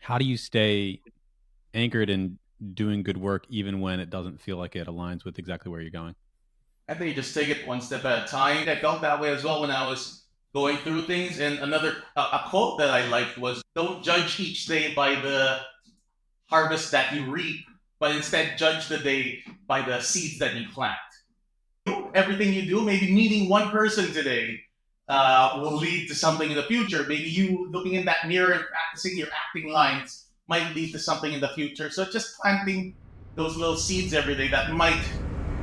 How do you stay anchored in doing good work even when it doesn't feel like it aligns with exactly where you're going? I think you just take it one step at a time. I felt that way as well when I was going through things. And another a quote that I liked was, "Don't judge each day by the harvest that you reap, but instead judge the day by the seeds that you plant." Everything you do, maybe meeting one person today, will lead to something in the future. Maybe you looking in that mirror and practicing your acting lines might lead to something in the future. So just planting those little seeds every day that might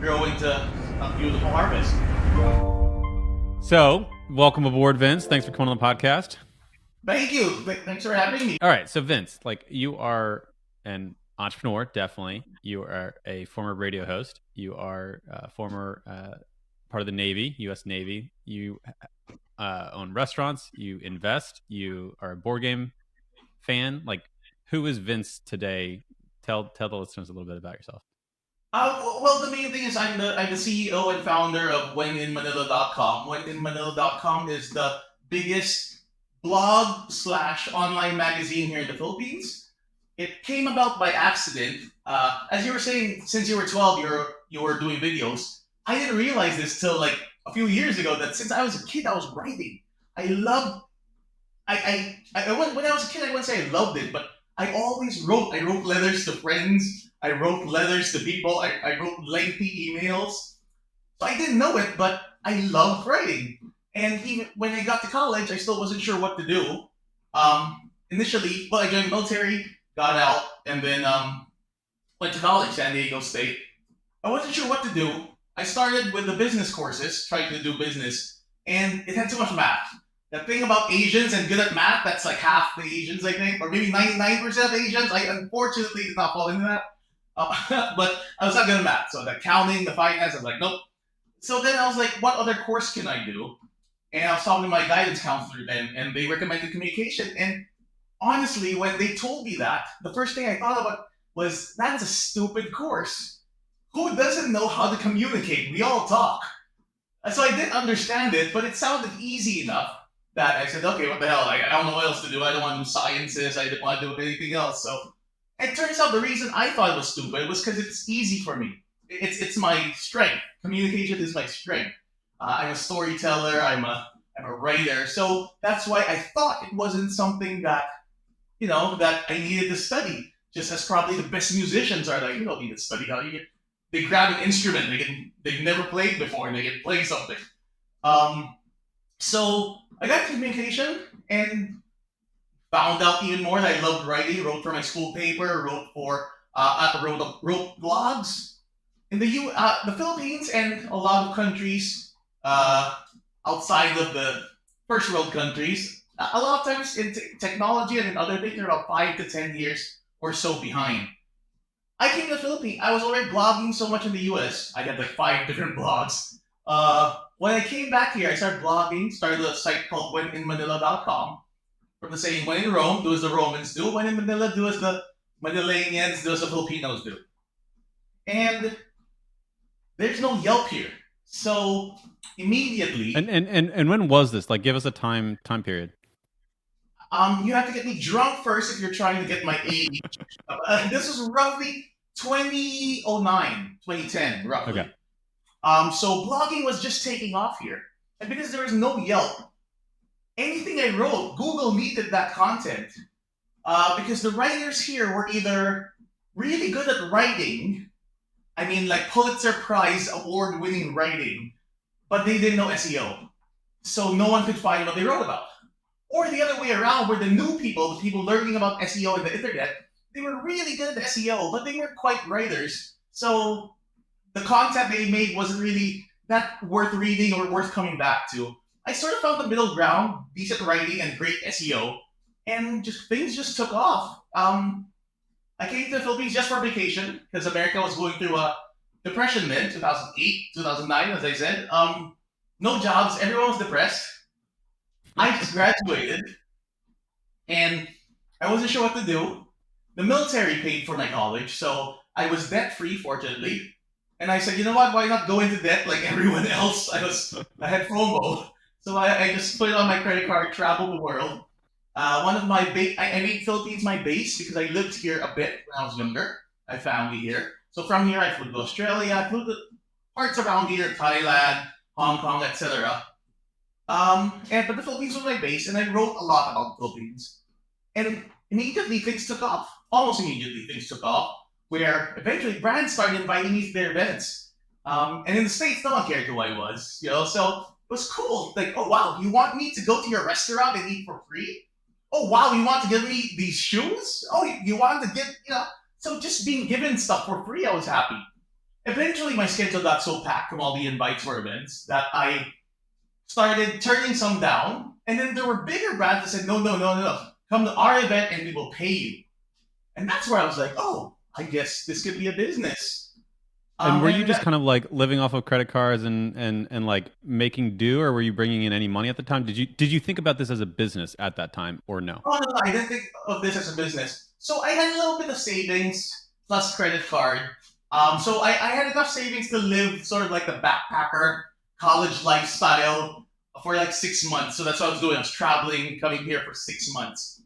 grow into a beautiful harvest. So, welcome aboard, Vince. Thanks for coming on the podcast. Thank you. Thanks for having me. All right, so Vince, like you are an entrepreneur, definitely. You are a former radio host. You are a former part of the Navy, U.S. Navy. You own restaurants. You invest. You are a board game fan. Like, who is Vince today? Tell the listeners a little bit about yourself. Well, the main thing is I'm the CEO and founder of WhenInManila.com. WhenInManila.com is the biggest blog slash online magazine here in the Philippines. It came about by accident. As you were saying, since you were 12, you were doing videos. I didn't realize this till like a few years ago that since I was a kid, I was writing. I loved. When I was a kid, I wouldn't say I loved it, but I always wrote. I wrote letters to friends. I wrote letters to people. I wrote lengthy emails. So I didn't know it, but I loved writing. And even when I got to college, I still wasn't sure what to do. Initially, well, I joined the military, got out, and then went to college, San Diego State. I wasn't sure what to do. I started with the business courses, trying to do business, and it had too much math. The thing about Asians and good at math, that's like half the Asians, I think, or maybe 99% of Asians. I unfortunately did not fall into that. But I was not good at math. So the accounting, the finance, I was like, nope. So then I was like, what other course can I do? And I was talking to my guidance counselor then, and they recommended communication. And honestly, when they told me that, the first thing I thought about was that's a stupid course. Who doesn't know how to communicate? We all talk. So I didn't understand it, but it sounded easy enough that I said, okay, what the hell? I don't know what else to do. I don't want to do sciences. I didn't want to do anything else. So it turns out the reason I thought it was stupid was because it's easy for me. It's my strength. Communication is my strength. I'm a storyteller. I'm a writer. So that's why I thought it wasn't something that that I needed to study. Just as probably the best musicians are like, you don't need to study how you get. They grab an instrument they've never played before and they can play something. Um, so I got communication and found out even more that I loved writing. Wrote for my school paper. Wrote blogs in the Philippines and a lot of countries outside of the first world countries. A lot of times in technology and in other things, they're about 5 to 10 years or so behind. I came to the Philippines. I was already blogging so much in the US. I had like 5 different blogs. When I came back here, I started blogging, started a site called WhenInManila.com. From the saying, when in Rome, do as the Romans do. When in Manila, do as the Manilanians, do as the Filipinos do. And there's no Yelp here. So immediately, And when was this? Like, give us a time period. you have to get me drunk first if you're trying to get my age. This was roughly 2009, 2010, roughly. Okay. So blogging was just taking off here. And because there was no Yelp, anything I wrote, Google needed that content. Because the writers here were either really good at writing, I mean, like Pulitzer Prize award winning writing, but they didn't know SEO. So no one could find what they wrote about. Or the other way around, where the new people, the people learning about SEO and the internet, they were really good at SEO, but they weren't quite writers. So the content they made wasn't really that worth reading or worth coming back to. I sort of found the middle ground, decent writing and great SEO, and just things just took off. I came to the Philippines just for vacation because America was going through a depression then, 2008, 2009, as I said. No jobs, everyone was depressed. I just graduated and I wasn't sure what to do. The military paid for my college, so I was debt free, fortunately. And I said, you know what? Why not go into debt like everyone else? I had FOMO, so I just put it on my credit card, travel the world, One of my I made Philippines my base because I lived here a bit when I was younger. I family here. So from here, I flew to Australia. I flew to parts around here, Thailand, Hong Kong, etc. But the Philippines was my base, and I wrote a lot about the Philippines. And immediately things took off. Almost immediately things took off, where eventually brands started inviting me to their events. And in the States, no one cared who I was, so it was cool. Like, oh wow, you want me to go to your restaurant and eat for free? Oh wow, you want to give me these shoes? Oh, you want to give. So just being given stuff for free, I was happy. Eventually, my schedule got so packed from all the invites for events that I started turning some down. And then there were bigger brands that said, no, no, no, no, no. Come to our event and we will pay you. And that's where I was like, oh, I guess this could be a business. And were you And just that, kind of like living off of credit cards and like making do, or were you bringing in any money at the time? Did you think about this as a business at that time, or no? oh, no, I didn't think of this as a business. So I had a little bit of savings plus credit card. So I had enough savings to live sort of like the backpacker college lifestyle for like 6 months. So that's what I was doing. I was traveling, coming here for 6 months.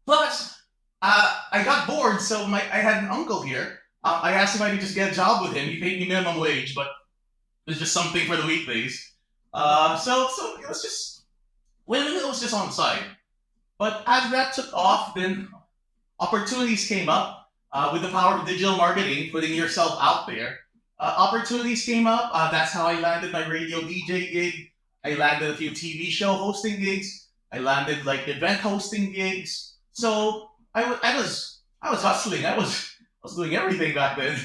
Plus, I got bored, so I had an uncle here. I asked if I could just get a job with him. He paid me minimum wage, but it was just something for the weekdays. So it was just it was just on the side. But as that took off, then opportunities came up with the power of digital marketing, putting yourself out there. Opportunities came up. That's how I landed my radio DJ gig. I landed a few TV show hosting gigs. I landed like event hosting gigs. So I was hustling. I was doing everything back then.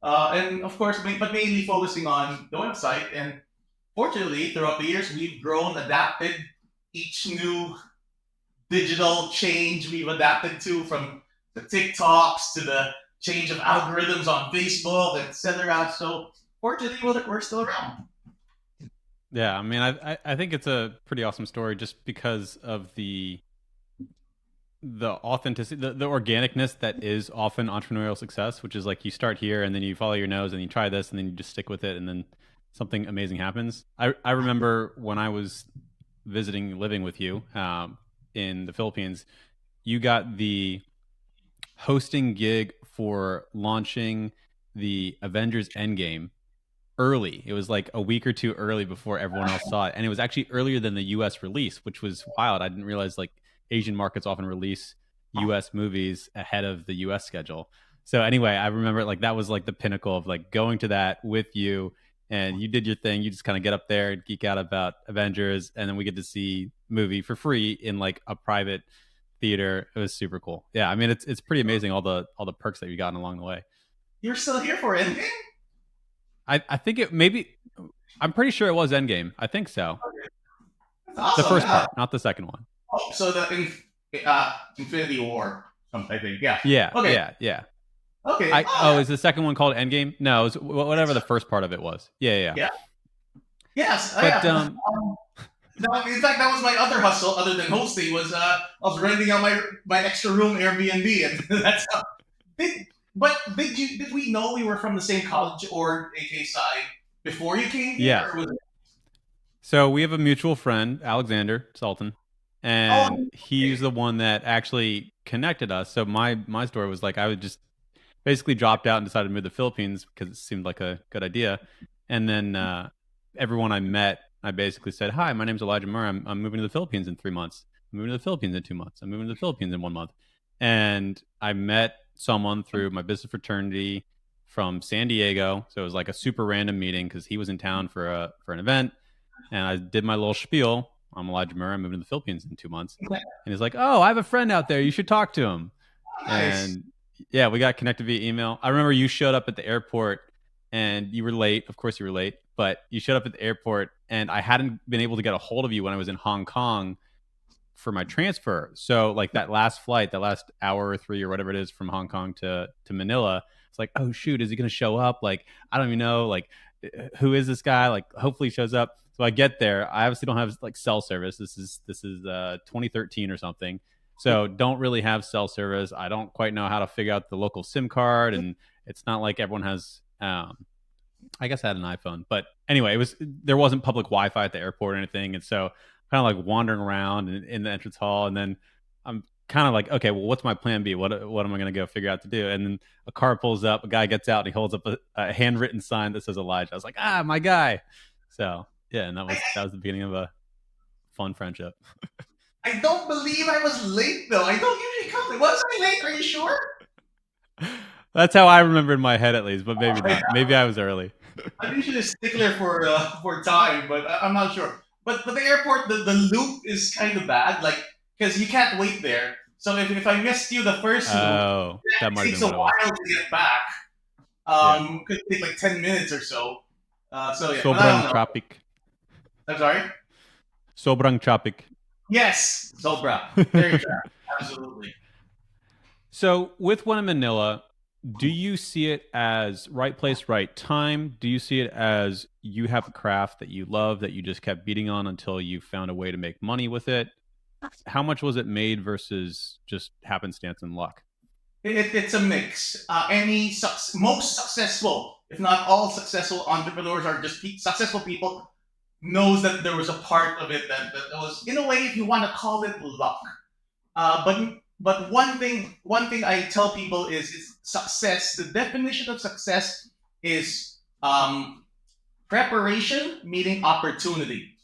And of course, but mainly focusing on the website. And fortunately, throughout the years, we've grown, adapted each new digital change we've adapted to, from the TikToks to the change of algorithms on Facebook, etc. So fortunately, we're still around. Yeah, I mean, I think it's a pretty awesome story just because of the authenticity, the organicness that is often entrepreneurial success, which is like you start here and then you follow your nose and you try this and then you just stick with it and then something amazing happens. I remember when I was visiting, living with you in the Philippines, you got the hosting gig for launching the Avengers Endgame early. It was like a week or two early before everyone else saw it. And it was actually earlier than the US release, which was wild. I didn't realize like Asian markets often release US movies ahead of the US schedule. So anyway, I remember like that was like the pinnacle of like going to that with you, and you did your thing. You just kind of get up there and geek out about Avengers, and then we get to see movie for free in like a private theater. It was super cool. Yeah, I mean it's pretty amazing all the perks that you gotten along the way. You're still here for Endgame? I think it maybe I'm pretty sure it was Endgame. I think so. That's The awesome. first Yeah. part, not the second one. Oh, so Infinity War, I think. Yeah. Yeah, Okay. yeah, yeah. Okay. I Oh, oh, yeah. is the second one called Endgame? No, it was whatever the first part of it was. Yeah, yeah. Yeah. Yes. But Yeah. In fact, that was my other hustle, other than hosting, was I was renting out my extra room Airbnb, and that's how. Did, but did we know we were from the same college or AKSI before you came here, yeah. or was it? So we have a mutual friend, Alexander Sultan, and Oh, he's okay. the one that actually connected us. So my story was like I would just basically dropped out and decided to move to the Philippines because it seemed like a good idea. And then everyone I met, I basically said, "Hi, my name's Elijah Murray. I'm moving to the Philippines in 3 months. I'm moving to the Philippines in 2 months. I'm moving to the Philippines in 1 month." And I met someone through my business fraternity from San Diego. So it was like a super random meeting because he was in town for an event, and I did my little spiel. I'm Elijah Murray. I'm moving to the Philippines in 2 months. And he's like, "Oh, I have a friend out there. You should talk to him." Nice. And yeah, we got connected via email. I remember you showed up at the airport and you were late. Of course, you were late, but you showed up at the airport and I hadn't been able to get a hold of you when I was in Hong Kong for my transfer. So, like that last flight, that last hour or three or whatever it is from Hong Kong to Manila, it's like, oh shoot, is he going to show up? Like, I don't even know. Like, who is this guy? Like, hopefully he shows up. So I get there. I obviously don't have like cell service. This is 2013 or something. So don't really have cell service. I don't quite know how to figure out the local SIM card, and it's not like everyone has. I guess I had an iPhone, but anyway, it was there wasn't public Wi-Fi at the airport or anything, and so kind of like wandering around in the entrance hall, and then I'm kind of like, okay, well, what's my plan B? What am I going to go figure out to do? And then a car pulls up, a guy gets out, and he holds up a handwritten sign that says Elijah. I was like, my guy. So yeah, and that was the beginning of a fun friendship. I don't believe I was late though. I don't usually come. Was I late? Are you sure? That's how I remember in my head, at least, but maybe Oh, not. Maybe I was early. I'm usually a stickler for time, but I'm not sure. But the airport, the loop is kind of bad, like because you can't wait there. So if I missed you the first loop, Oh, that it might have takes been a what it was. while to get back. Yeah. Could take like 10 minutes or so. So yeah, but I Sobrang don't know. traffic. I'm sorry. Sobrang traffic. Yes, Zobra. Very true. Absolutely. So with One in Manila, do you see it as right place, right time? Do you see it as you have a craft that you love that you just kept beating on until you found a way to make money with it? How much was it made versus just happenstance and luck? It's a mix. Most successful, if not all successful entrepreneurs are just successful people, knows that there was a part of it that was, in a way, if you want to call it luck. But one thing I tell people is success. The definition of success is preparation meeting opportunity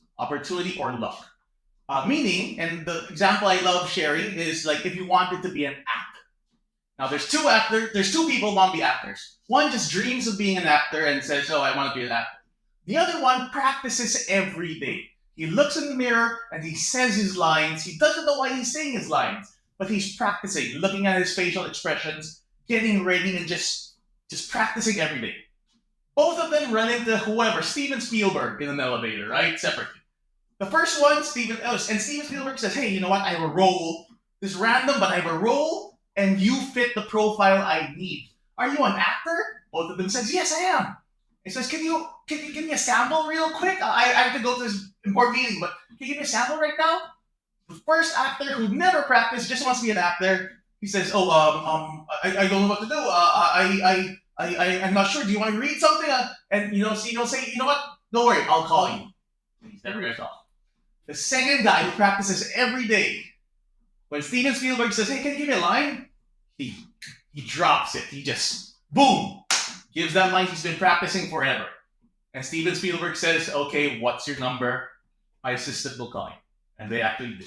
or luck. Meaning, and the example I love sharing is like if you wanted to be an actor. Now there's two people who want to be actors. One just dreams of being an actor and says, "Oh, I want to be an actor." The other one practices every day. He looks in the mirror and he says his lines. He doesn't know why he's saying his lines, but he's practicing, looking at his facial expressions, getting ready, and just practicing every day. Both of them run into whoever, Steven Spielberg in an elevator, right? Separately. The first one, Steven Spielberg says, "Hey, you know what? I have a role. This is random, but I have a role, and you fit the profile I need. Are you an actor?" Both of them says, "Yes, I am." He says, "Can you give me a sample real quick? I have to go to this important meeting, but can you give me a sample right now?" The first actor who never practiced, just wants to be an actor. He says, "Oh, I don't know what to do. I'm not sure. Do you want to read something?" And so he'll say, "You know what? Don't worry, I'll call you." He's never gonna call. The second guy who practices every day, when Steven Spielberg says, "Hey, can you give me a line?" He he drops it. He just boom gives that line he's been practicing forever. And Steven Spielberg says, "Okay, what's your number? My assistant will call you." And they actually do.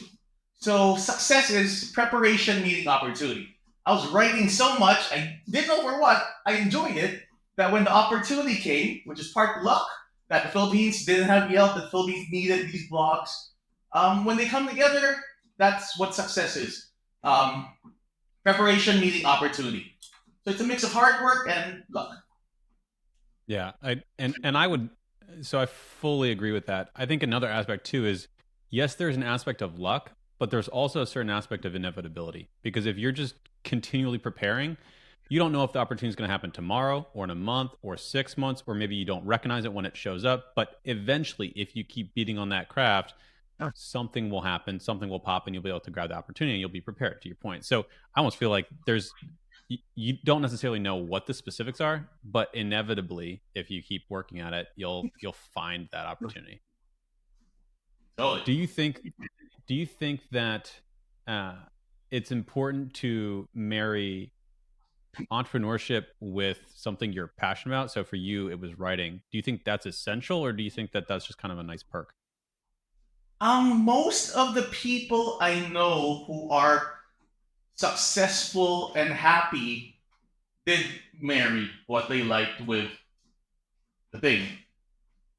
So success is preparation meeting opportunity. I was writing so much, I didn't know for what. I enjoyed it. That when the opportunity came, which is part luck, that the Philippines didn't have Yelp, the Philippines needed these blogs. When they come together, that's what success is. Preparation meeting opportunity. So it's a mix of hard work and luck. Yeah, I would. So I fully agree with that. I think another aspect too is yes, there's an aspect of luck, but there's also a certain aspect of inevitability because if you're just continually preparing, you don't know if the opportunity is going to happen tomorrow or in a month or 6 months, or maybe you don't recognize it when it shows up. But eventually, if you keep beating on that craft, something will happen, something will pop, and you'll be able to grab the opportunity and you'll be prepared to your point. So I almost feel like you don't necessarily know what the specifics are, but inevitably, if you keep working at it, you'll find that opportunity. Totally. Do you think that uh, it's important to marry entrepreneurship with something you're passionate about? So for you, it was writing. Do you think that's essential, or do you think that that's just kind of a nice perk? Most of the people I know who are successful and happy did marry what they liked with the thing.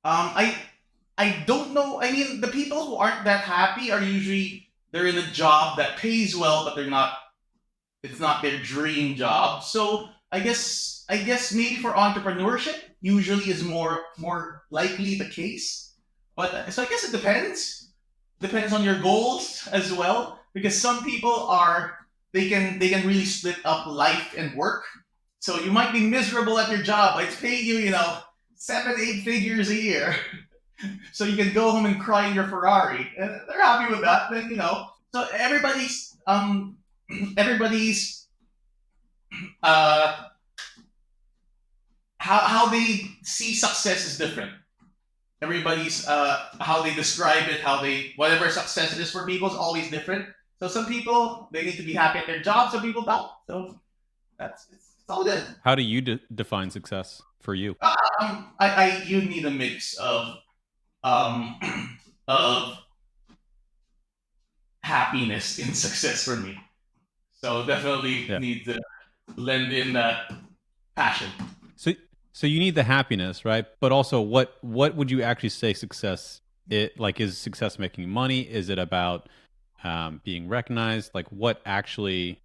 I don't know. I mean, the people who aren't that happy are usually they're in a job that pays well, but they're not. It's not their dream job. So I guess maybe for entrepreneurship, usually is more likely the case. But so I guess it depends on your goals as well because some people are they can really split up life and work, so you might be miserable at your job but it's paying you 7 8 figures a year so you can go home and cry in your Ferrari and they're happy with that. Then so everybody's uh how they see success is different. everybody's how they describe it, how they whatever success is for people is always different. So some people they need to be happy at their job, some people don't. So it's all good. How do you define success for you? You need a mix um of happiness in success for me. So definitely Yeah. need to lend in that passion. So so you need the happiness, right? But also, what would you actually say success? It like is success making money? Is it about being recognized? Like, what actually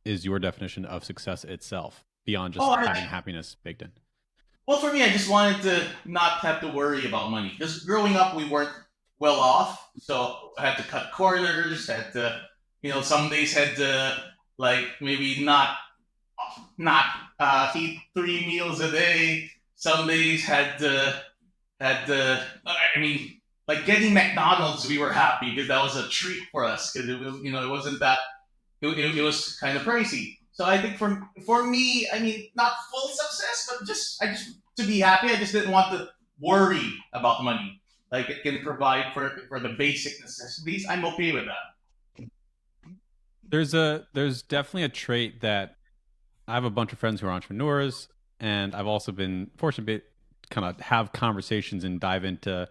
is your definition of success itself beyond Oh, just having happiness baked in? well, for me, I just wanted to not have to worry about money because growing up we weren't well off, so I had to cut corners. Had to, some days had to like maybe not eat 3 meals a day. Some days had to. I mean, like getting McDonald's, we were happy because that was a treat for us because it was it wasn't that it was kind of pricey. So I think for me, I mean, not full success, but I just to be happy. I just didn't want to worry about money. Like it can provide for the basic necessities. I'm okay with that. There's definitely a trait that I have a bunch of friends who are entrepreneurs, and I've also been fortunate to kind of have conversations and dive into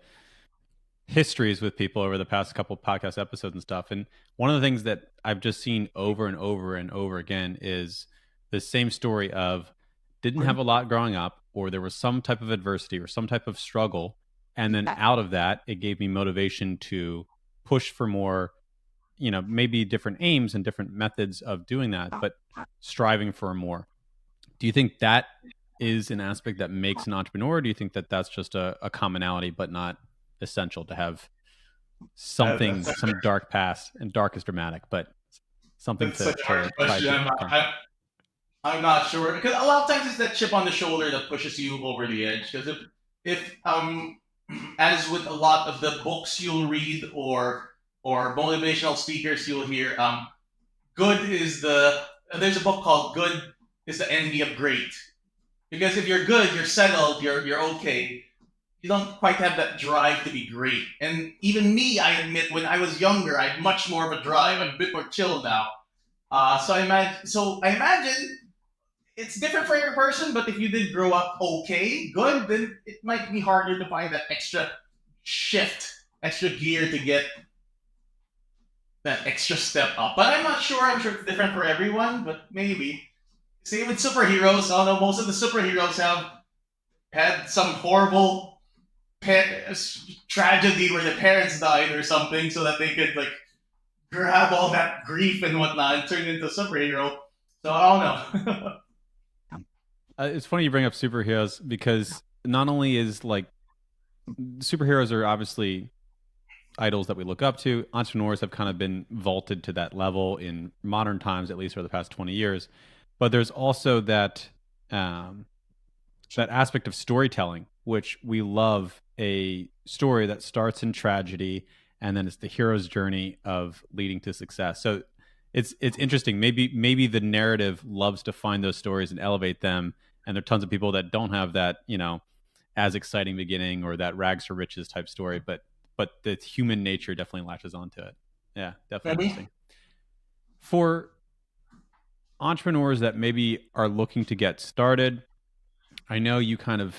histories with people over the past couple of podcast episodes and stuff. And one of the things that I've just seen over and over and over again is the same story of didn't have a lot growing up, or there was some type of adversity or some type of struggle. And then out of that, it gave me motivation to push for more, maybe different aims and different methods of doing that, but striving for more. Do you think that is an aspect that makes an entrepreneur? Or do you think that that's just a commonality, but not essential to have something, That's some dark past, and dark is dramatic, but something such a hard to try question. to accomplish? I'm not sure because a lot of times it's that chip on the shoulder that pushes you over the edge. Because if as with a lot of the books you'll read or motivational speakers you'll hear, good is there's a book called Good is the Enemy of Great. Because if you're good, you're settled, you're okay. You don't quite have that drive to be great. And even me, I admit, when I was younger, I had much more of a drive. I'm a bit more chill now. So I imagine it's different for every person. But if you did grow up okay, good, then it might be harder to find that extra shift, extra gear to get that extra step up. But I'm not sure. I'm sure it's different for everyone. But maybe. Same with superheroes. Although most of the superheroes have had some horrible tragedy where the parents died or something, so that they could like grab all that grief and whatnot and turn into a superhero. So I don't know. It's funny you bring up superheroes because not only is like superheroes are obviously idols that we look up to. Entrepreneurs have kind of been vaulted to that level in modern times, at least for the past 20 years. But there's also um, that aspect of storytelling, which we love a story that starts in tragedy and then it's the hero's journey of leading to success. So it's interesting. Maybe the narrative loves to find those stories and elevate them. And there are tons of people that don't have that, as exciting beginning or that rags to riches type story, but the human nature definitely latches onto it. Yeah, definitely Maybe. interesting. For entrepreneurs that maybe are looking to get started, I know you kind of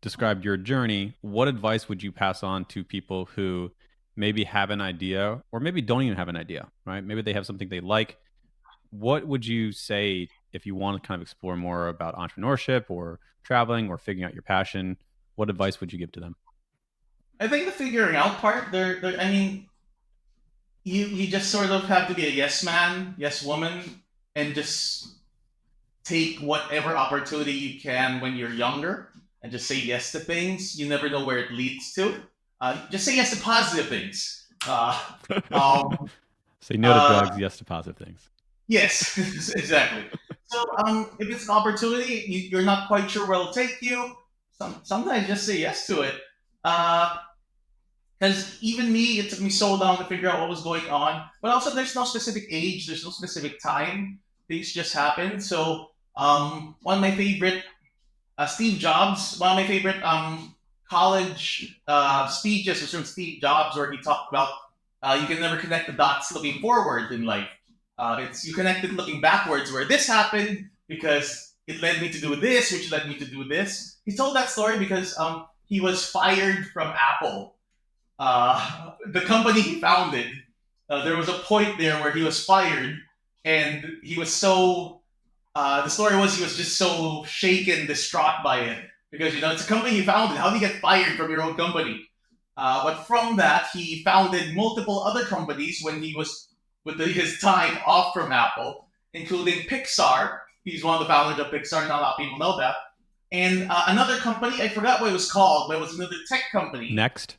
described your journey. What advice would you pass on to people who maybe have an idea or maybe don't even have an idea, right? Maybe they have something they like. What would you say if you want to kind of explore more about entrepreneurship or traveling or figuring out your passion? What advice would you give to them? I think the figuring out part, I mean, you just sort of have to be a yes man, yes woman, and just take whatever opportunity you can when you're younger, and just say yes to things. You never know where it leads to. Just say yes to positive things. Um, Say no to uh, drugs, yes to positive things. Yes, exactly. So if it's an opportunity, you're not quite sure where it'll take you. Sometimes just say yes to it. Because even me, it took me so long to figure out what was going on. But also, there's no specific age, there's no specific time. Things just happen. So one of my favorite, Steve Jobs, one of my favorite college speeches from Steve Jobs where he talked about you can never connect the dots looking forward in life. It's you connect it looking backwards, where this happened because it led me to do this, which led me to do this. He told that story because he was fired from Apple, the company he founded. There was a point there where he was fired, and he was so. The story was he was just so shaken, distraught by it because it's a company he founded. How do you get fired from your own company? But from that, he founded multiple other companies when he was with his time off from Apple, including Pixar. He's one of the founders of Pixar. Not a lot of people know that. And another company, I forgot what it was called, but it was another tech company. Next,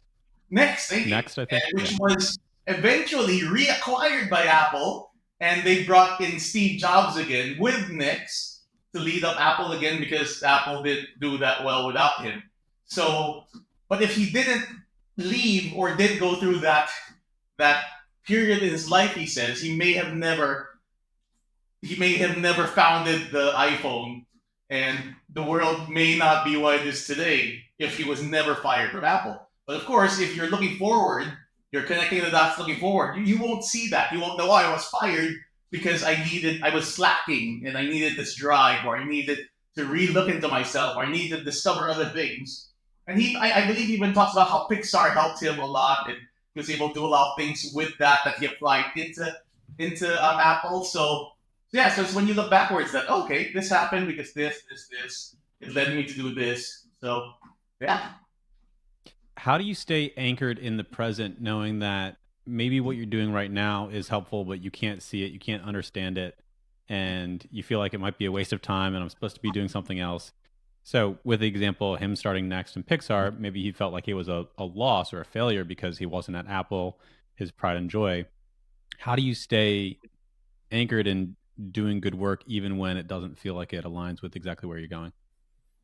Thank you. I think, Which was eventually reacquired by Apple, and they brought in Steve Jobs again with Next to lead up Apple again because Apple didn't do that well without him. So, but if he didn't leave or did go through that period in his life, he says he may have never founded the iPhone, and the world may not be what it is today if he was never fired from Apple. But of course, if you're looking forward, you're connecting the dots looking forward, you won't see that. You won't know, I was fired because I was slacking and I needed this drive, or I needed to re-look into myself, or I needed to discover other things. And I believe he even talks about how Pixar helped him a lot, and he was able to do a lot of things with that he applied into Apple. So yeah, so it's when you look backwards that okay, this happened because this, it led me to do this. So yeah. How do you stay anchored in the present, knowing that maybe what you're doing right now is helpful, but you can't see it, you can't understand it, and you feel like it might be a waste of time and I'm supposed to be doing something else? So, with the example of him starting Next in Pixar, maybe he felt like it was a loss or a failure because he wasn't at Apple, his pride and joy. How do you stay anchored in doing good work even when it doesn't feel like it aligns with exactly where you're going?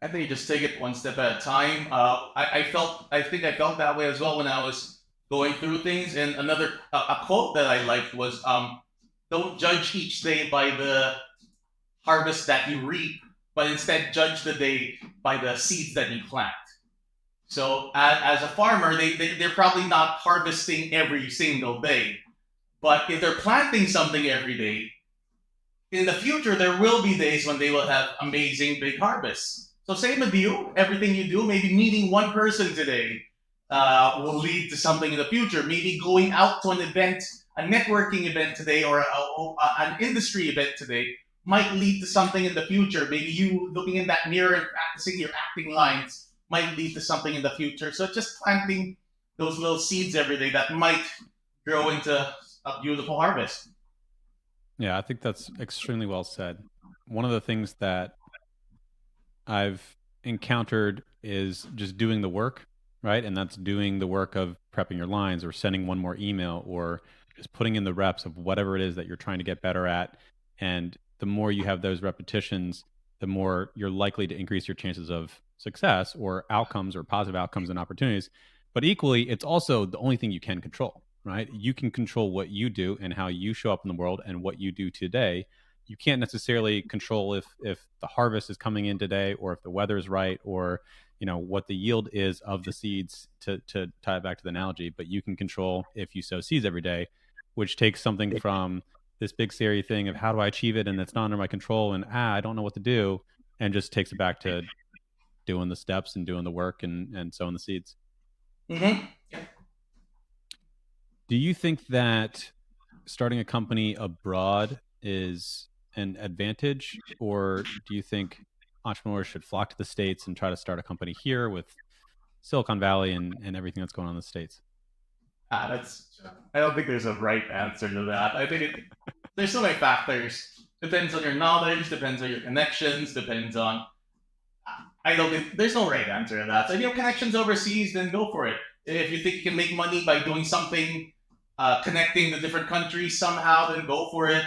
I think you just take it one step at a time. I think I felt that way as well when I was going through things. And another a quote that I liked was, "Don't judge each day by the harvest that you reap, but instead judge the day by the seeds that you plant." So as a farmer, they're probably not harvesting every single day, but if they're planting something every day, in the future there will be days when they will have amazing big harvests. So same with you. Everything you do, maybe meeting one person today will lead to something in the future. Maybe going out to an event, a networking event today, or an industry event today might lead to something in the future. Maybe you looking in that mirror and practicing your acting lines might lead to something in the future. So just planting those little seeds every day that might grow into a beautiful harvest. Yeah, I think that's extremely well said. One of the things that I've encountered is just doing the work, right? And that's doing the work of prepping your lines or sending one more email or just putting in the reps of whatever it is that you're trying to get better at. And the more you have those repetitions, the more you're likely to increase your chances of success or outcomes or positive outcomes and opportunities. But equally, it's also the only thing you can control, right? You can control what you do and how you show up in the world and what you do today. You can't necessarily control if the harvest is coming in today or if the weather is right or what the yield is of the seeds, to tie it back to the analogy, but you can control if you sow seeds every day, which takes something from this big scary thing of how do I achieve it and it's not under my control and I don't know what to do, and just takes it back to doing the steps and doing the work and sowing the seeds. Mm-hmm. Do you think that starting a company abroad is an advantage, or do you think entrepreneurs should flock to the States and try to start a company here with Silicon Valley and everything that's going on in the States? That's. I don't think there's a right answer to that. I think there's so many factors. Depends on your knowledge. Depends on your connections. Depends on. I don't think there's no right answer to that. So if you have connections overseas, then go for it. If you think you can make money by doing something, connecting the different countries somehow, then go for it.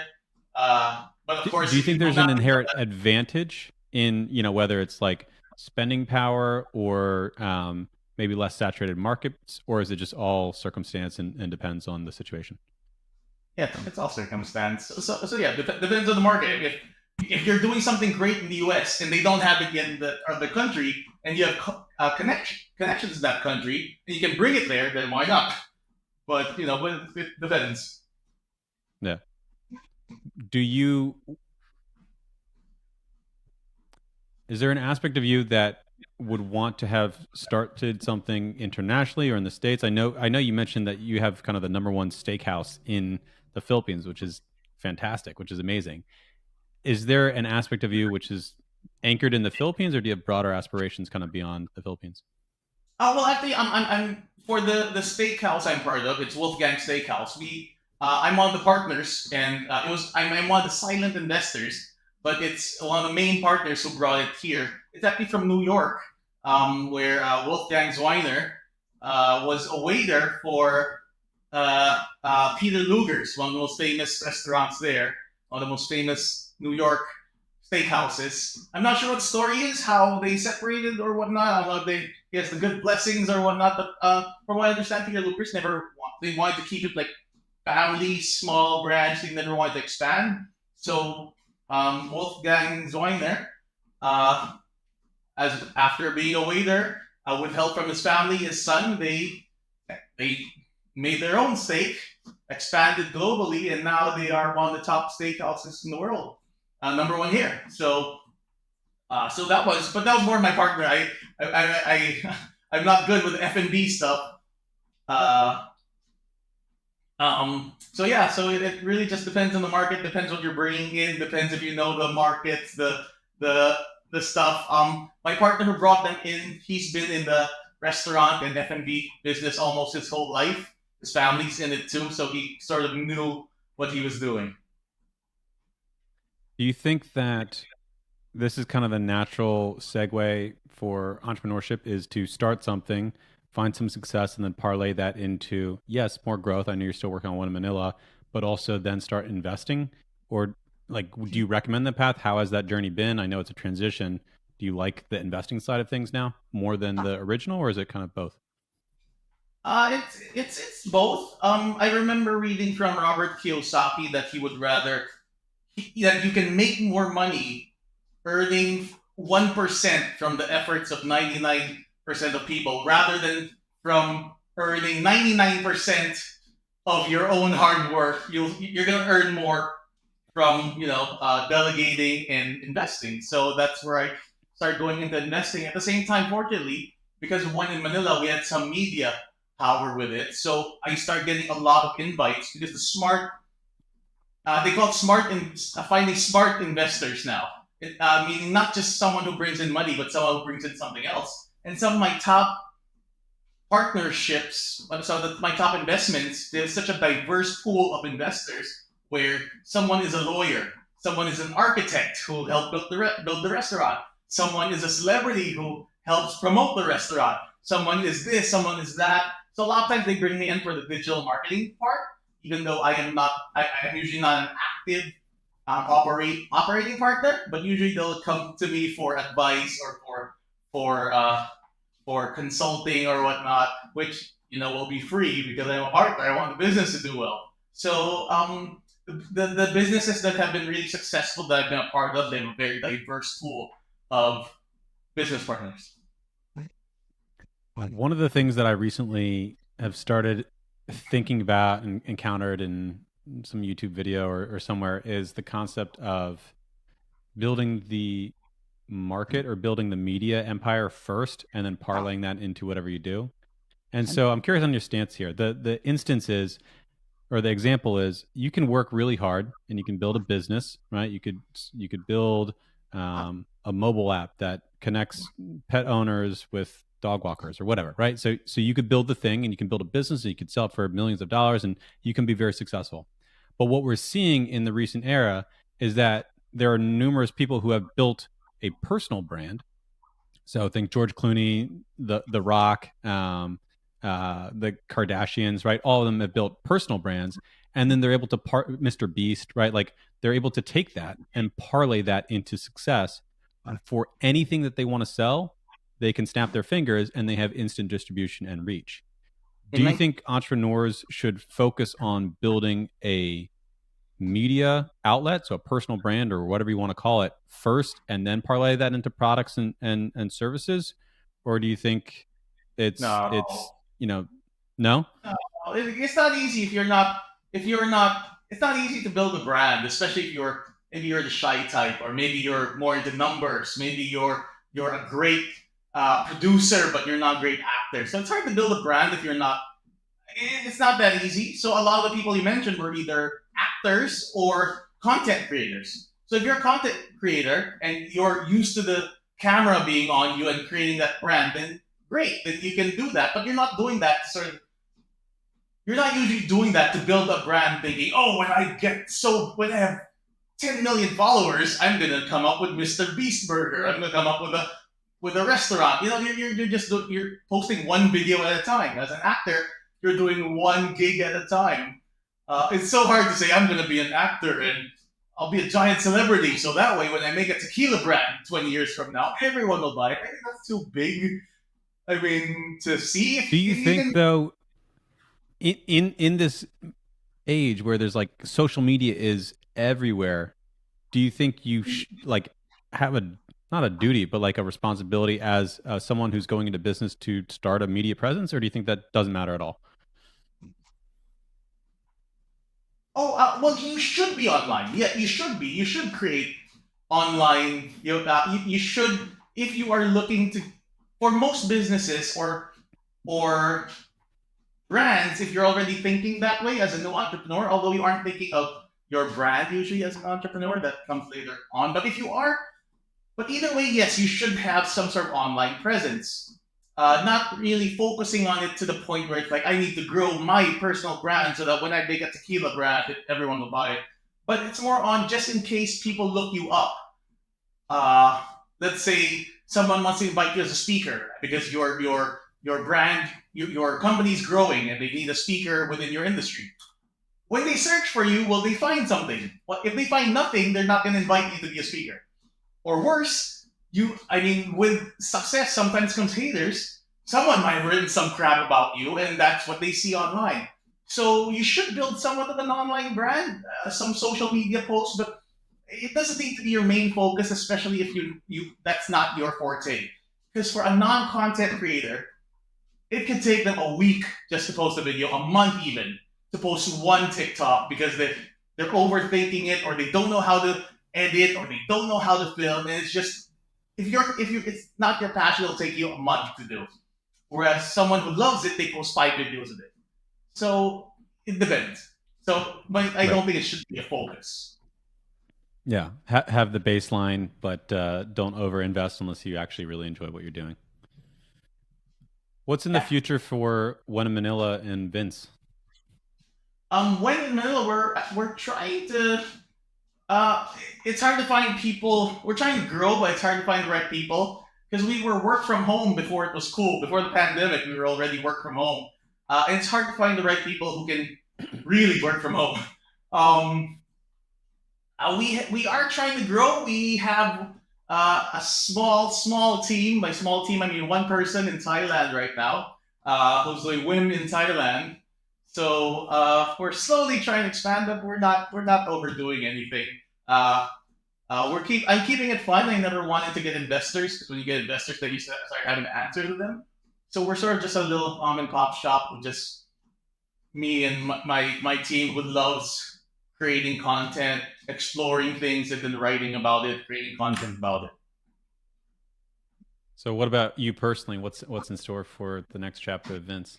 But of course, do you think there's an inherent advantage in whether it's like spending power or maybe less saturated markets, or is it just all circumstance and depends on the situation? Yeah, it's all circumstance. So yeah, depends on the market. If you're doing something great in the U.S. and they don't have it in the other country, and you have connections in that country, and you can bring it there, then why not? But but it depends. Yeah. Do you Is there an aspect of you that would want to have started something internationally or in the States? I know you mentioned that you have kind of the number one steakhouse in the Philippines, which is fantastic, which is amazing. Is there an aspect of you which is anchored in the Philippines, or do you have broader aspirations kind of beyond the Philippines? Oh well, actually, I'm for the steakhouse I'm part of. It's Wolfgang Steakhouse. I'm one of the partners, and I'm one of the silent investors, but it's one of the main partners who brought it here. It's actually from New York, where Wolfgang Zweiner was a waiter for Peter Luger's, one of the most famous restaurants there, one of the most famous New York steakhouses. I'm not sure what the story is, how they separated or whatnot. I don't know if he has the good blessings or whatnot. But from what I understand, Peter Luger's they wanted to keep it like family, small branch. They never wanted to expand. So Wolfgang Zoiner, uh, as after being a waiter, with help from his family, his son, they made their own steak, expanded globally, and now they are one of the top steakhouses in the world, number one here. So that was more my partner. I'm not good with F&B stuff. Uh, so yeah, so it really just depends on the market. Depends what you're bringing in. Depends if you know the markets, the the stuff. My partner who brought them in, he's been in the restaurant and F&B business almost his whole life. His family's in it too, so he sort of knew what he was doing. Do you think that this is kind of a natural segue for entrepreneurship, is to start something, find some success, and then parlay that into, yes, more growth? I know you're still working on one in Manila, but also then start investing? Or like, do you recommend the path? How has that journey been? I know it's a transition. Do you like the investing side of things now more than the original, or is it kind of both? It's both. I remember reading from Robert Kiyosaki that he would rather that you can make more money earning 1% from the efforts of 99% of people rather than from earning 99% of your own hard work. You're gonna earn more from delegating and investing. So that's where I started going into investing. At the same time, fortunately, because one in Manila, we had some media power with it. So I started getting a lot of invites because they call it finding smart investors now. Meaning not just someone who brings in money, but someone who brings in something else. And some of my top partnerships, my top investments, there's such a diverse pool of investors where someone is a lawyer, someone is an architect who helped build the restaurant, someone is a celebrity who helps promote the restaurant, someone is this, someone is that. So a lot of times they bring me in for the digital marketing part, even though I'm usually not an active operating partner, but usually they'll come to me for advice or for for consulting or whatnot, which will be free because I'm a partner. I want the business to do well. So the businesses that have been really successful that I've been a part of, they have a very diverse pool of business partners. One of the things that I recently have started thinking about and encountered in some YouTube video or somewhere is the concept of building the market or building the media empire first and then parlaying that into whatever you do. And so I'm curious on your stance here. The instance is, or the example is, you can work really hard and you can build a business, right? You could build a mobile app that connects pet owners with dog walkers or whatever, right? So you could build the thing and you can build a business and you could sell it for millions of dollars and you can be very successful. But what we're seeing in the recent era is that there are numerous people who have built a personal brand. So I think George Clooney, the Rock, the Kardashians, right? All of them have built personal brands, and then they're able to Mr. Beast, right? Like they're able to take that and parlay that into success for anything that they want to sell. They can snap their fingers, and they have instant distribution and reach. Do In you my think entrepreneurs should focus on building a media outlet, so a personal brand or whatever you want to call it, first, and then parlay that into products and services? or do you think it's No. no? It's not easy if you're not it's not easy to build a brand, especially if you're the shy type, or maybe you're more into numbers, maybe you're a great producer but you're not a great actor. So it's hard to build a brand if you're not. It's not that easy. So a lot of the people you mentioned were either actors or content creators. So if you're a content creator and you're used to the camera being on you and creating that brand, then great, then you can do that. But you're not doing that to sort of you're not usually doing that to build a brand thinking, oh, when I have 10 million followers, I'm gonna come up with Mr. Beast Burger. I'm gonna come up with a restaurant. You're posting one video at a time. As an actor, you're doing one gig at a time. It's so hard to say I'm gonna be an actor and I'll be a giant celebrity. So that way, when I make a tequila brand 20 years from now, everyone will buy it. I think that's too big. I mean, to see Do if you you think can. though, in this age where there's like social media is everywhere, do you think you like have a not a duty but like a responsibility as someone who's going into business to start a media presence, or do you think that doesn't matter at all? Oh, well, you should be online. Yeah, you should be. You should create online. You should, if you are looking to, for most businesses or brands, if you're already thinking that way as a new entrepreneur, although you aren't thinking of your brand usually as an entrepreneur, that comes later on. But if you are, but either way, yes, you should have some sort of online presence. Not really focusing on it to the point where it's like I need to grow my personal brand so that when I make a tequila brand, everyone will buy it. But it's more on just in case people look you up. Uh, let's say someone wants to invite you as a speaker because your brand your company's growing and they need a speaker within your industry. When they search for you, will they find something? Well, if they find nothing, they're not going to invite you to be a speaker. Or worse, I mean, with success sometimes comes haters. Someone might have written some crap about you, and that's what they see online. So you should build somewhat of an online brand, some social media posts, but it doesn't need to be your main focus, especially if you that's not your forte. Because for a non-content creator, it can take them a week just to post a video, a month even to post one TikTok because they're overthinking it or they don't know how to edit or they don't know how to film, and it's just if you it's not your passion, it'll take you a month to do. Whereas someone who loves it, they post 5 videos a day. So it depends. So, but I Right. don't think it should be a focus. Yeah, have the baseline, but don't over invest unless you actually really enjoy what you're doing. What's in the Yeah. future for One in Manila and Vince? When in Manila, we're trying to. Uh, it's hard to find people. We're trying to grow, but it's hard to find the right people because we were work from home before it was cool. Before the pandemic, we were already work from home, and it's hard to find the right people who can really work from home. Um, we are trying to grow. We have a small team. By small team, I mean one person in Thailand right now, who's doing women in Thailand. So we're slowly trying to expand, but we're not overdoing anything. Uh, I'm keeping it fun. I never wanted to get investors because when you get investors, then you start having to answer to them. So we're sort of just a little mom and pop shop with just me and my team who loves creating content, exploring things, and then writing about it, creating content about it. So, what about you personally? What's in store for the next chapter of Vince?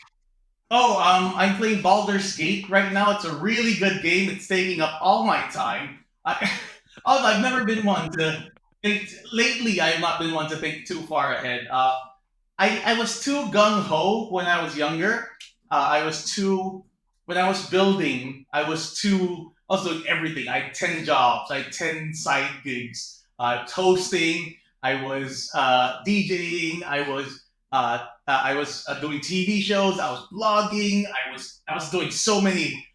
Oh, I'm playing Baldur's Gate right now. It's a really good game. It's taking up all my time. I've never been one to think. Lately, I have not been one to think too far ahead. I was too gung ho when I was younger. I was too when I was building. I was doing everything. I had 10 jobs. I had 10 side gigs. Toasting. I was DJing. I was doing TV shows. I was blogging. I was doing so many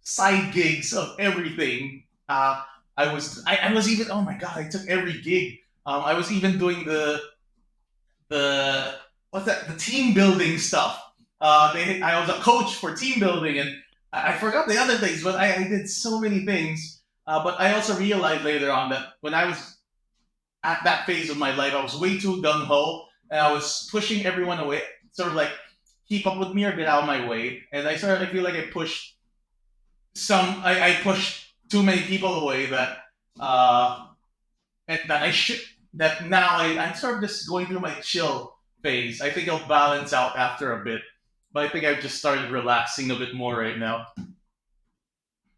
side gigs of everything. I was even, oh my god, I took every gig. I was even doing the what's that, the team building stuff. I was a coach for team building, and I forgot the other things, but I did so many things. But I also realized later on that when I was at that phase of my life, I was way too gung ho, and I was pushing everyone away, sort of like keep up with me or get out of my way. And I feel like I pushed I pushed too many people away uh, that I should that now I'm sort of just going through my chill phase. I think I'll balance out after a bit, but I think I've just started relaxing a bit more right now.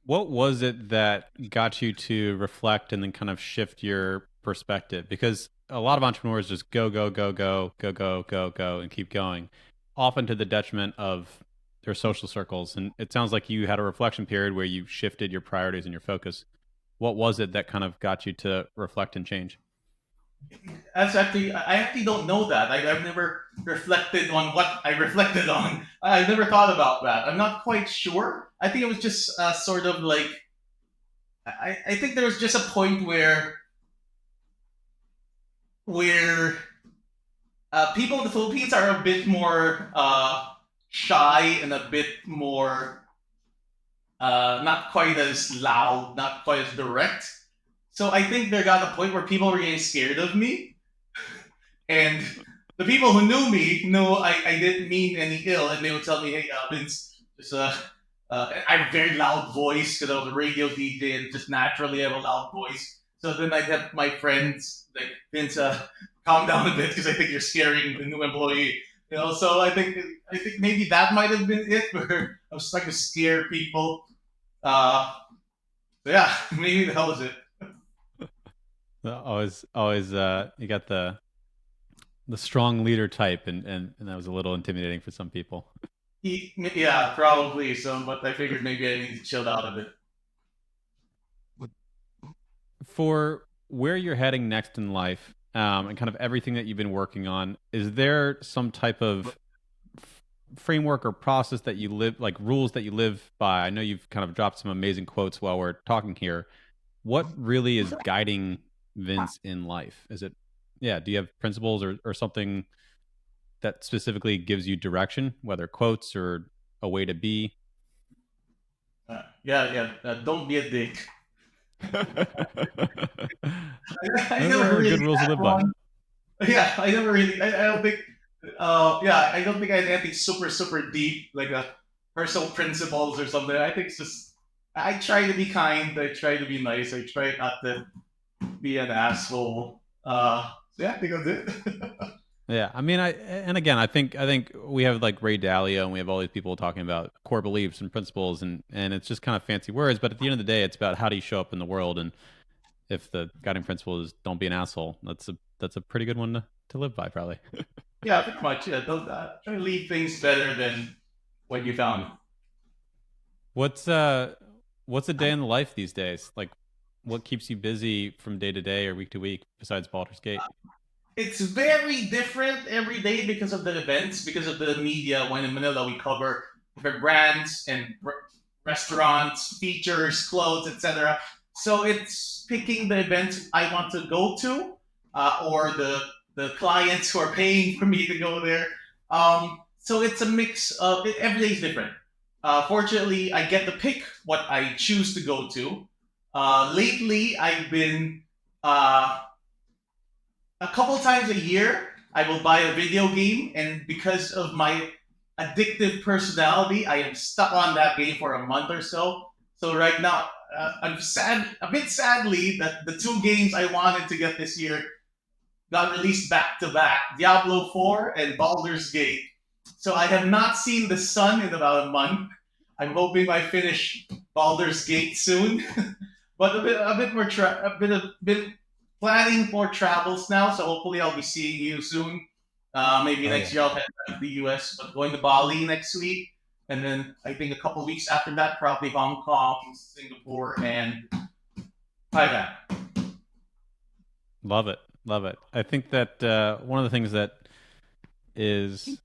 What was it that got you to reflect and then kind of shift your perspective? Because a lot of entrepreneurs just go, go, go, go, go, go, go, go, and keep going, often to the detriment of their social circles. And it sounds like you had a reflection period where you shifted your priorities and your focus. What was it that kind of got you to reflect and change? I actually don't know that. I've never reflected on what I reflected on. I've never thought about that. I'm not quite sure. I think it was just sort of like I think there was just a point where people in the Philippines are a bit more shy and a bit more not quite as loud, not quite as direct. So I think there got a point where people were getting scared of me, and the people who knew me knew I didn't mean any ill, and they would tell me, "Hey, Vince, just I have a very loud voice because I was a radio DJ, and just naturally have a loud voice." So then I'd have my friends like Vince, calm down a bit because I think you're scaring the new employee. So I think maybe that might have been it, where I was trying to scare people. Uh, so yeah, maybe that was it. Always, you got the strong leader type, and that was a little intimidating for some people. Yeah, probably some, but I figured maybe I need to chill out a bit. For where you're heading next in life, and kind of everything that you've been working on, is there some type of framework or process that you live, like rules that you live by? I know you've kind of dropped some amazing quotes while we're talking here. What really is guiding Vince in life? Is it, yeah, do you have principles or something that specifically gives you direction, whether quotes or a way to be? Yeah. Don't be a dick. I Those never are really good rules to had live by. one. Yeah, I never really. I don't think. Yeah, I don't think I had anything super deep like a personal principles or something. I think it's just I try to be kind. I try to be nice. I try not to be an asshole. So yeah, I think that's it. Yeah, I mean, and again, I think we have like Ray Dalio, and we have all these people talking about core beliefs and principles, and it's just kind of fancy words. But at the end of the day, it's about how do you show up in the world, and if the guiding principle is don't be an asshole, that's a pretty good one to live by, probably. Yeah, pretty much. Yeah, don't try to leave things better than what you found. What's uh, what's a day in the life these days? Like, what keeps you busy from day to day or week to week besides Baldur's Gate? It's very different every day because of the events, because of the media. When in Manila, we cover different brands and restaurants, features, clothes, etc. So it's picking the events I want to go to, or the clients who are paying for me to go there. So it's a mix of every day is different. Fortunately, I get to pick what I choose to go to. Lately, I've been a couple times a year I will buy a video game, and because of my addictive personality, I am stuck on that game for a month or so. So right now, I'm sad, a bit sadly, that the two games I wanted to get this year got released back to back: Diablo 4 and Baldur's Gate. So I have not seen the sun in about a month. I'm hoping I finish Baldur's Gate soon, but a bit more a bit planning for travels now. So hopefully I'll be seeing you soon. Maybe Oh yeah, next year I'll head back to the US, but going to Bali next week, and then I think a couple weeks after that, probably Hong Kong, Singapore, and Thailand. love it, love it. I think that one of the things that is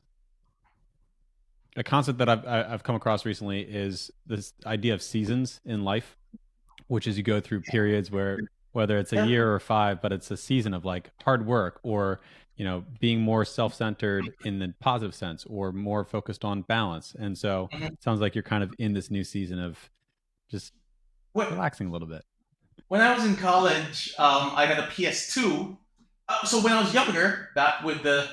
a concept that I've come across recently is this idea of seasons in life, which is you go through periods where whether it's a Yeah. year or five, but it's a season of like hard work or being more self-centered in the positive sense or more focused on balance. And so Mhm. it sounds like you're kind of in this new season of just When, relaxing a little bit. when I was in college, I had a PS2. So when I was younger, back with the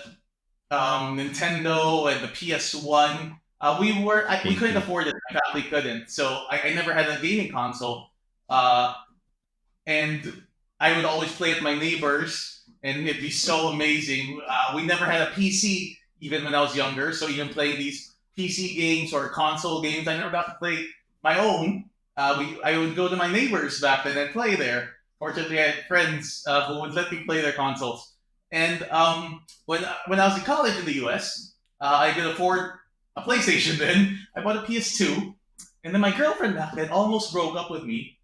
Nintendo and the PS1. We couldn't GameCube. afford it. My family couldn't, so I never had a gaming console. Uh, and I would always play with my neighbors, and it'd be so amazing. We never had a PC even when I was younger, so even playing these PC games or console games, I never got to play my own. I would go to my neighbors back then and play there. Fortunately, I had friends who would let me play their consoles. And when I was in college in the US, I could afford a PlayStation. Then I bought a PS2, and then my girlfriend back then almost broke up with me.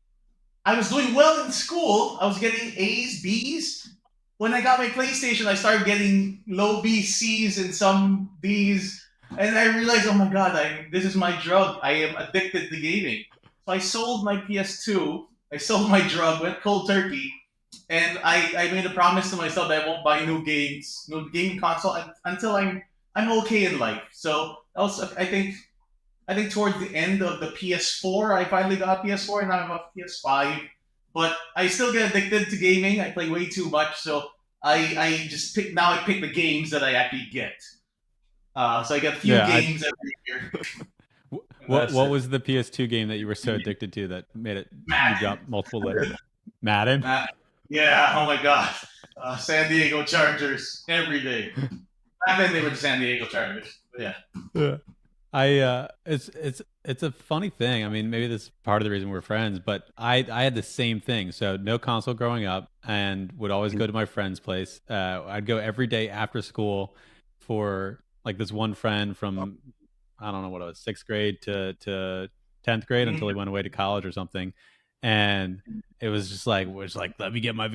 I was doing well in school. I was getting A's, B's. When I got my PlayStation, I started getting low B's, C's, and some D's. And I realized, oh my god, this is my drug. I am addicted to gaming. So I sold my PS2. I sold my drug, went cold turkey, and I made a promise to myself that I won't buy new games, new game console until I'm okay in life. So that was, I think towards the end of the PS4, I finally got a PS4, and now I'm a PS5. But I still get addicted to gaming. I play way too much, so I just pick now. I pick the games that I actually get. So I get a few Yeah. games every year. What was the PS2 game that you were so addicted to that made it you Madden. got multiple layers? Madden. Yeah. Oh my God. San Diego Chargers every day. Back then they were the San Diego Chargers. But yeah. Yeah. It's a funny thing. I mean, maybe this is part of the reason we're friends, but I had the same thing. So no console growing up, and would always go to my friend's place. I'd go every day after school for like this one friend from I don't know what it was, sixth grade to 10th grade until he went away to college or something. And it was like let me get my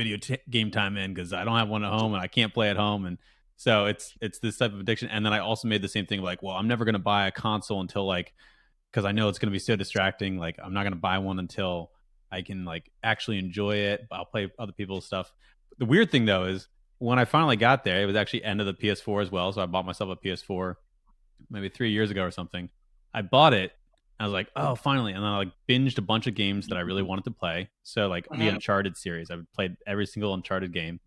game time in because I don't have one at home and I can't play at home. And so it's this type of addiction. And then I also made the same thing like, well, I'm never gonna buy a console until like because I know it's gonna be so distracting. Like I'm not gonna buy one until I can like actually enjoy it. I'll play other people's stuff. The weird thing though is when I finally got there, it was actually end of the PS4 as well. So I bought myself a PS4 maybe 3 years ago or something. I bought it. I was like, oh, finally. And then I like binged a bunch of games that I really wanted to play. So like the Mhm. Uncharted series, I played every single Uncharted game.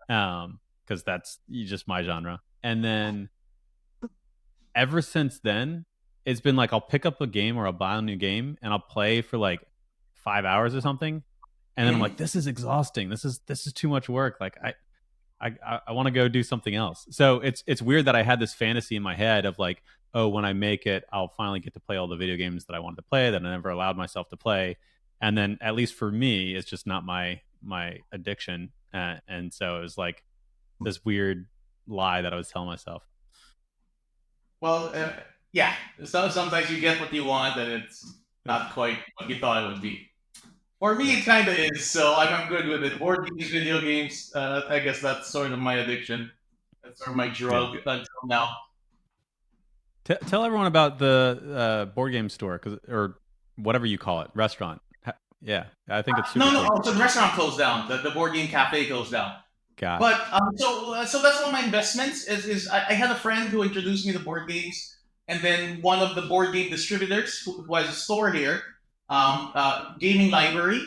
Because that's just my genre. And then ever since then, it's been like I'll pick up a game or I'll buy a new game and I'll play for like 5 hours or something. And then I'm like, Mhm. this is exhausting. This is too much work. Like I want to go do something else. So it's weird that I had this fantasy in my head of like, oh, when I make it, I'll finally get to play all the video games that I wanted to play that I never allowed myself to play. And then at least for me, it's just not my addiction. And so it was like this weird lie that I was telling myself. Well, yeah. So sometimes you get what you want, and it's not quite what you thought it would be. For me, Yeah. it kind of is. So I'm good with it. Board games, video games. I guess that's sort of my addiction. That's sort of my Yeah. drug until now. Tell everyone about the board game store or whatever you call it, restaurant. Yeah, I think it's super No, no. cool. Oh, so the restaurant closed down. The board game cafe closed down. Got But so that's one of my investments. I had a friend who introduced me to board games, and then one of the board game distributors who has a store here, gaming library.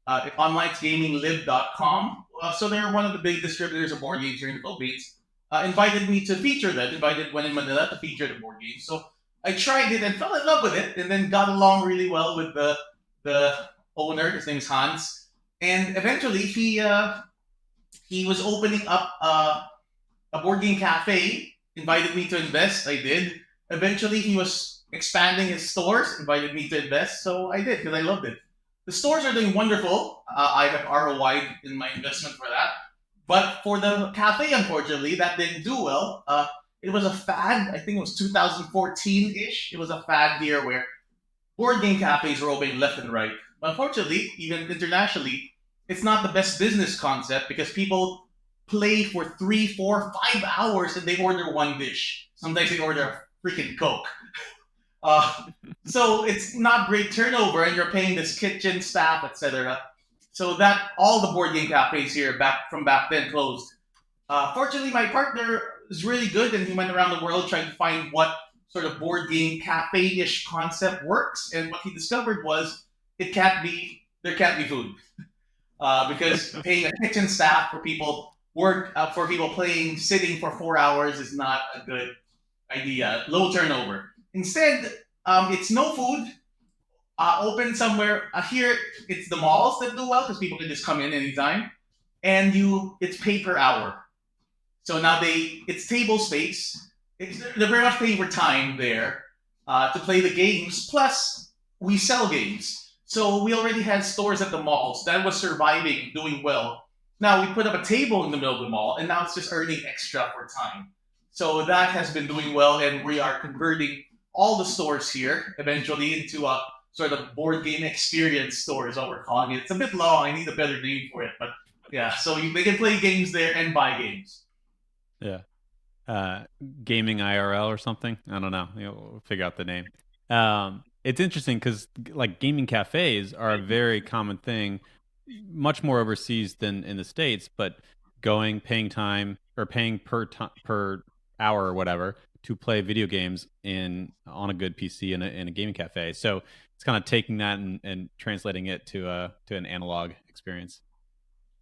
Online it's gaminglive.com. So they're one of the big distributors of board games here in the Philippines. Invited me to feature them. Invited when in Manila to feature the board games. So I tried it and fell in love with it, and then got along really well with the owner. His name is Hans, and eventually he was opening up a board game cafe. Invited me to invest. I did. Eventually, he was expanding his stores. Invited me to invest, so I did because I loved it. The stores are doing wonderful. I have ROI in my investment for that. But for the cafe, unfortunately, that didn't do well. It was a fad. I think it was 2014 ish. It was a fad year where board game cafes were opening left and right. But unfortunately, even internationally, it's not the best business concept because people play for 3, 4, 5 hours and they order one dish. Sometimes they order a freaking Coke. Uh, so it's not great turnover, and you're paying this kitchen staff, etc. So that all the board game cafes here back then closed. Fortunately, my partner is really good, and he went around the world trying to find what sort of board game cafe-ish concept works. And what he discovered was there can't be food because paying a kitchen staff for people work for people playing sitting for 4 hours is not a good idea. Low turnover. Instead, it's no food. Open somewhere here. It's the malls that do well because people can just come in anytime, and it's pay per hour. So now it's table space. They're very much paying for time there to play the games. Plus, we sell games. So we already had stores at the malls that was surviving, doing well. Now we put up a table in the middle of the mall, and now it's just earning extra for time. So that has been doing well, and we are converting all the stores here eventually into a sort of board game experience store, is what we're calling it. It's a bit long. I need a better name for it, but yeah. So they can play games there and buy games. Yeah. uh, Gaming IRL or something. I don't know. We'll figure out the name. It's interesting because like gaming cafes are a very common thing, much more overseas than in the States. But going, paying time or paying per hour or whatever to play video games in on a good PC in a gaming cafe. So it's kind of taking that and translating it to an analog experience.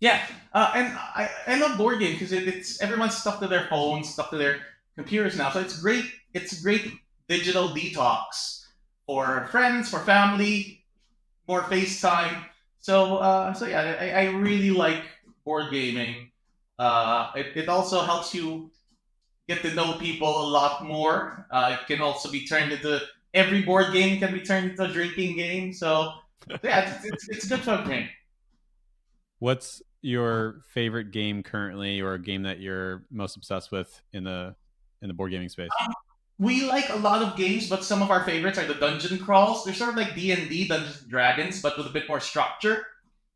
Yeah, and I love board games because it's everyone's stuck to their phones, stuck to their computers now. So it's great. It's a great digital detox for friends, for family, more FaceTime. So yeah, I really like board gaming. It also helps you get to know people a lot more. It can also be turned into every board game can be turned into a drinking game. So yeah, it's good fun for me. What's your favorite game currently, or a game that you're most obsessed with in the board gaming space? We like a lot of games, but some of our favorites are the dungeon crawls. They're sort of like D&D, Dungeons and Dragons, but with a bit more structure.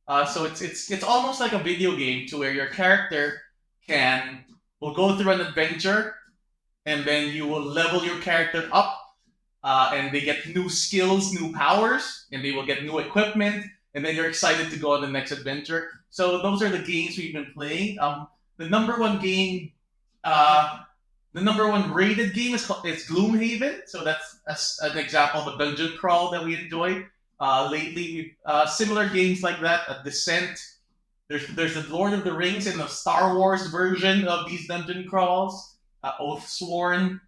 So it's almost like a video game to where your character can will go through an adventure, and then you will level your character up, and they get new skills, new powers, and they will get new equipment, and then you're excited to go on the next adventure. So those are the games we've been playing. The number one game uh, the number one rated game is Gloomhaven. So that's an example of a dungeon crawl that we enjoy. Lately, similar games like that, Descent. There's the Lord of the Rings and the Star Wars version of these dungeon crawls. Oathsworn.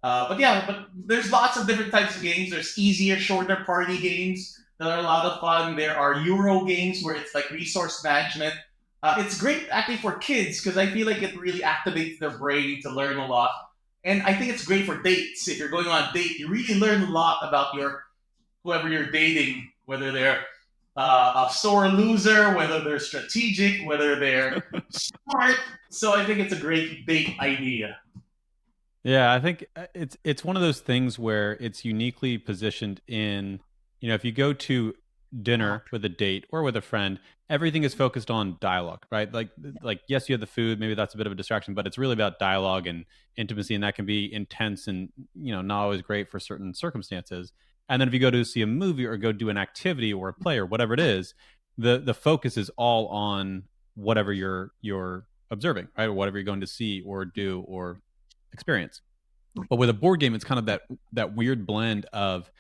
But there's lots of different types of games. There's easier, shorter party games that are a lot of fun. There are Euro games where it's like resource management. It's great actually for kids because I feel like it really activates their brain to learn a lot. And I think it's great for dates. If you're going on a date, you really learn a lot about your whoever you're dating, whether they're a sore loser, whether they're strategic, whether they're smart. So I think it's a great date idea. Yeah, I think it's one of those things where it's uniquely positioned in, if you go to dinner with a date or with a friend, everything is focused on dialogue, right? Like yes, you have the food, maybe that's a bit of a distraction, but it's really about dialogue and intimacy, and that can be intense and not always great for certain circumstances. And then if you go to see a movie or go do an activity or a play or whatever it is, the focus is all on whatever you're observing, right? Or whatever you're going to see or do or experience. But with a board game, it's kind of that weird blend of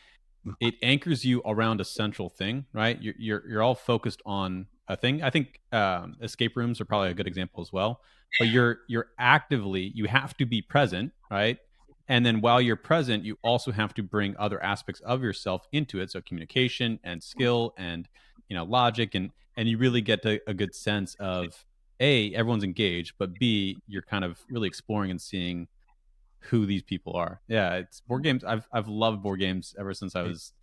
it anchors you around a central thing, right? You're all focused on a thing. I think escape rooms are probably a good example as well. But you have to be present, right? And then while you're present, you also have to bring other aspects of yourself into it. So communication and skill and logic, and you really get a good sense of A, everyone's engaged, but B, you're kind of really exploring and seeing who these people are. Yeah, it's board games. I've loved board games ever since I was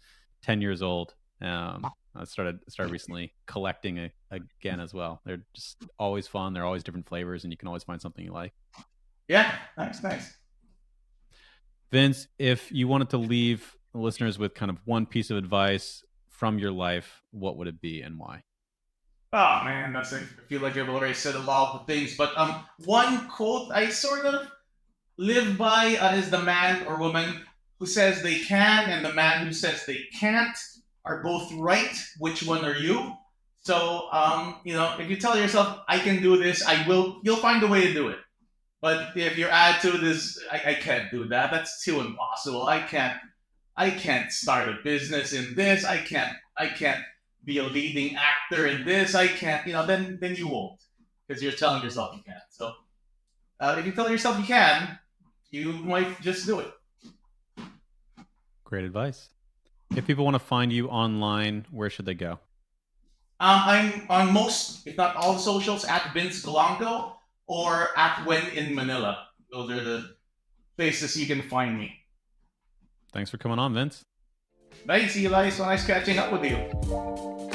10 years old. I started recently collecting again as well. They're just always fun. They're always different flavors, and you can always find something you like. Yeah, nice, nice. Vince, if you wanted to leave listeners with kind of one piece of advice from your life, what would it be and why? Oh man, that's I feel like I've already said a lot of things, but one quote I sort of live by is the man or woman who says they can and the man who says they can't are both right. Which one are you? So, if you tell yourself, I can do this, I will, you'll find a way to do it. But if your attitude is, I can't do that, that's too impossible. I can't start a business in this. I can't be a leading actor in this. I can't, then you won't. because you're telling yourself you can't. So if you tell yourself you can, you might just do it. Great advice. If people want to find you online, where should they go? I'm on most, if not all, the socials at Vince Golangco or at When in Manila. Those are the places you can find me. Thanks for coming on, Vince. Thanks, Eli. So nice catching up with you.